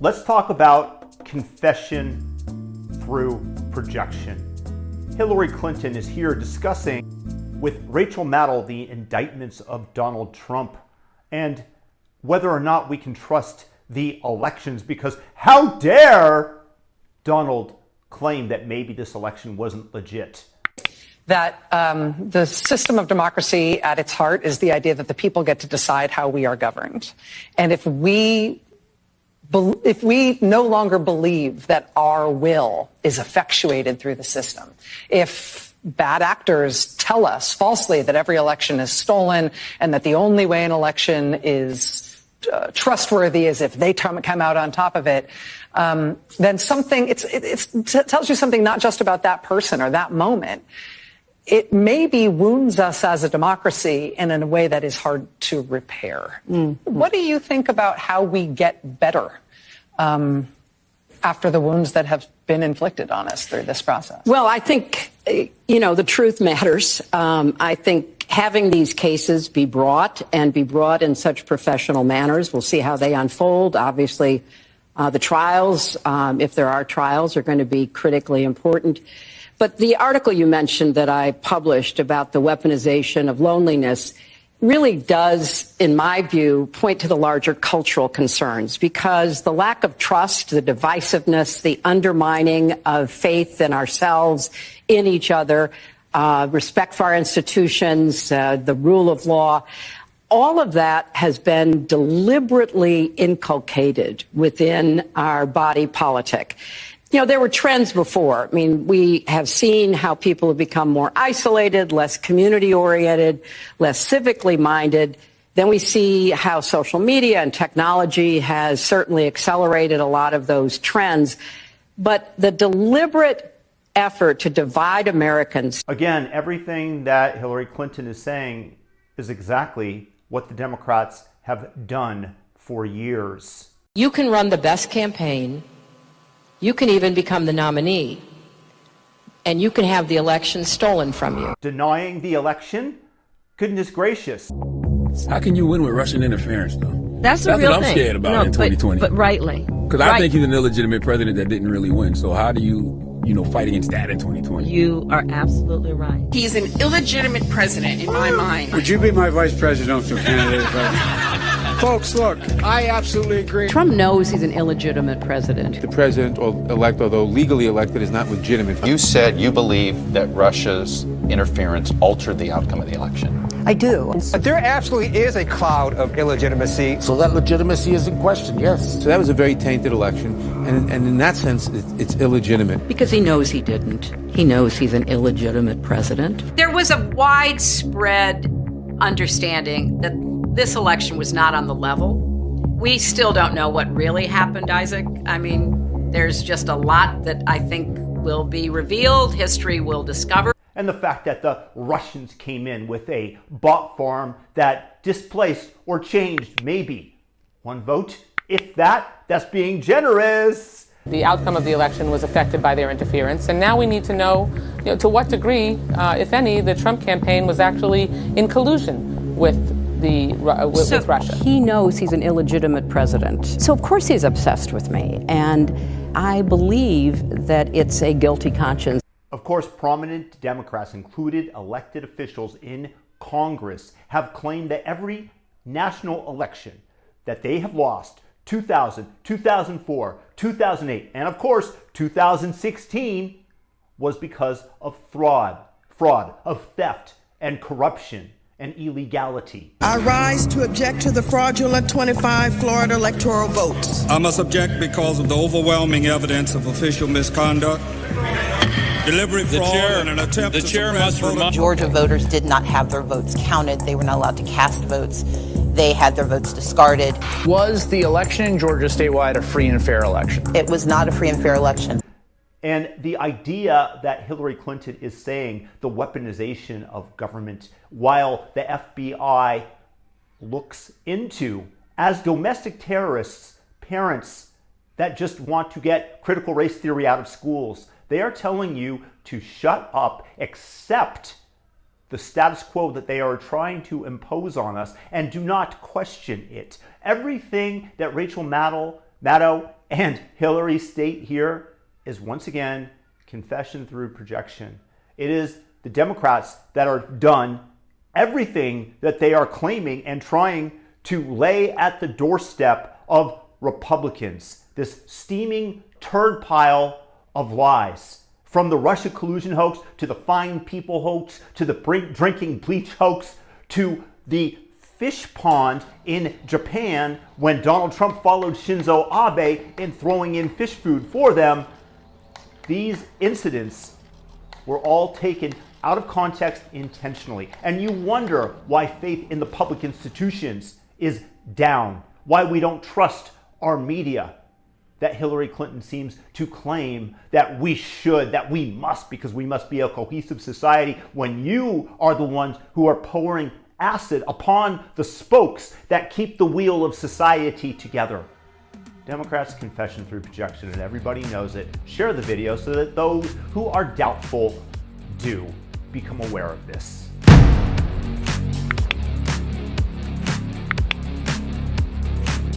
Let's talk about confession through projection. Hillary Clinton is here discussing with Rachel Maddow the indictments of Donald Trump and whether or not we can trust the elections, because how dare Donald claim that maybe this election wasn't legit. That the system of democracy at its heart is the idea that the people get to decide how we are governed. And if we no longer believe that our will is effectuated through the system, if bad actors tell us falsely that every election is stolen and that the only way an election is trustworthy is if they come out on top of it, then something it tells you something not just about that person or that moment. It maybe wounds us as a democracy in a way that is hard to repair. Mm-hmm. What do you think about how we get better after the wounds that have been inflicted on us through this process? Well, I think, the truth matters. I think having these cases be brought in such professional manners, we'll see how they unfold. Obviously, the trials, if there are trials, are going to be critically important. But the article you mentioned that I published about the weaponization of loneliness really does, in my view, point to the larger cultural concerns, because the lack of trust, the divisiveness, the undermining of faith in ourselves, in each other, respect for our institutions, the rule of law, all of that has been deliberately inculcated within our body politic. There were trends before. I mean, we have seen how people have become more isolated, less community-oriented, less civically minded. Then we see how social media and technology has certainly accelerated a lot of those trends. But the deliberate effort to divide Americans. Again, everything that Hillary Clinton is saying is exactly what the Democrats have done for years. You can run the best campaign. You can even become the nominee, and you can have the election stolen from you. Denying the election? Goodness gracious. How can you win with Russian interference, though? That's a real what I'm thing. scared about in 2020. But rightly. Because I think he's an illegitimate president that didn't really win. So how do you fight against that in 2020? You are absolutely right. He's an illegitimate president in my mind. Would you be my vice presidential candidate? Folks, look, I absolutely agree. Trump knows he's an illegitimate president. The president-elect, although legally elected, is not legitimate. You said you believe that Russia's interference altered the outcome of the election. I do. But there absolutely is a cloud of illegitimacy. So that legitimacy is in question, yes. So that was a very tainted election, and in that sense, it's illegitimate. Because he knows he didn't. He knows he's an illegitimate president. There was a widespread understanding that this election was not on the level. We still don't know what really happened, Isaac. I mean, there's just a lot that I think will be revealed, history will discover. And the fact that the Russians came in with a bot farm that displaced or changed maybe one vote, if that's being generous. The outcome of the election was affected by their interference, and now we need to know, to what degree, if any, the Trump campaign was actually in collusion with Russia. He knows he's an illegitimate president. So of course he's obsessed with me. And I believe that it's a guilty conscience. Of course, prominent Democrats, included elected officials in Congress, have claimed that every national election that they have lost, 2000, 2004, 2008, and of course 2016, was because of fraud, of theft and corruption and illegality. I rise to object to the fraudulent 25 Florida electoral votes. I must object because of the overwhelming evidence of official misconduct, deliberate fraud, and an attempt to suppress voter. Georgia voters did not have their votes counted. They were not allowed to cast votes. They had their votes discarded. Was the election in Georgia statewide a free and fair election? It was not a free and fair election. And the idea that Hillary Clinton is saying the weaponization of government, while the FBI looks into, as domestic terrorists, parents that just want to get critical race theory out of schools, they are telling you to shut up, accept the status quo that they are trying to impose on us, and do not question it. Everything that Rachel Maddow And Hillary's state here is once again confession through projection. It is the Democrats that are done everything that they are claiming and trying to lay at the doorstep of Republicans. This steaming turd pile of lies. From the Russia collusion hoax, to the fine people hoax, to the drinking bleach hoax, to the fish pond in Japan when Donald Trump followed Shinzo Abe in throwing in fish food for them. These incidents were all taken out of context intentionally. And you wonder why faith in the public institutions is down, why we don't trust our media, that Hillary Clinton seems to claim that we should, that we must, because we must be a cohesive society, when you are the ones who are pouring acid upon the spokes that keep the wheel of society together. Democrats' confession through projection, and everybody knows it. Share the video so that those who are doubtful do become aware of this.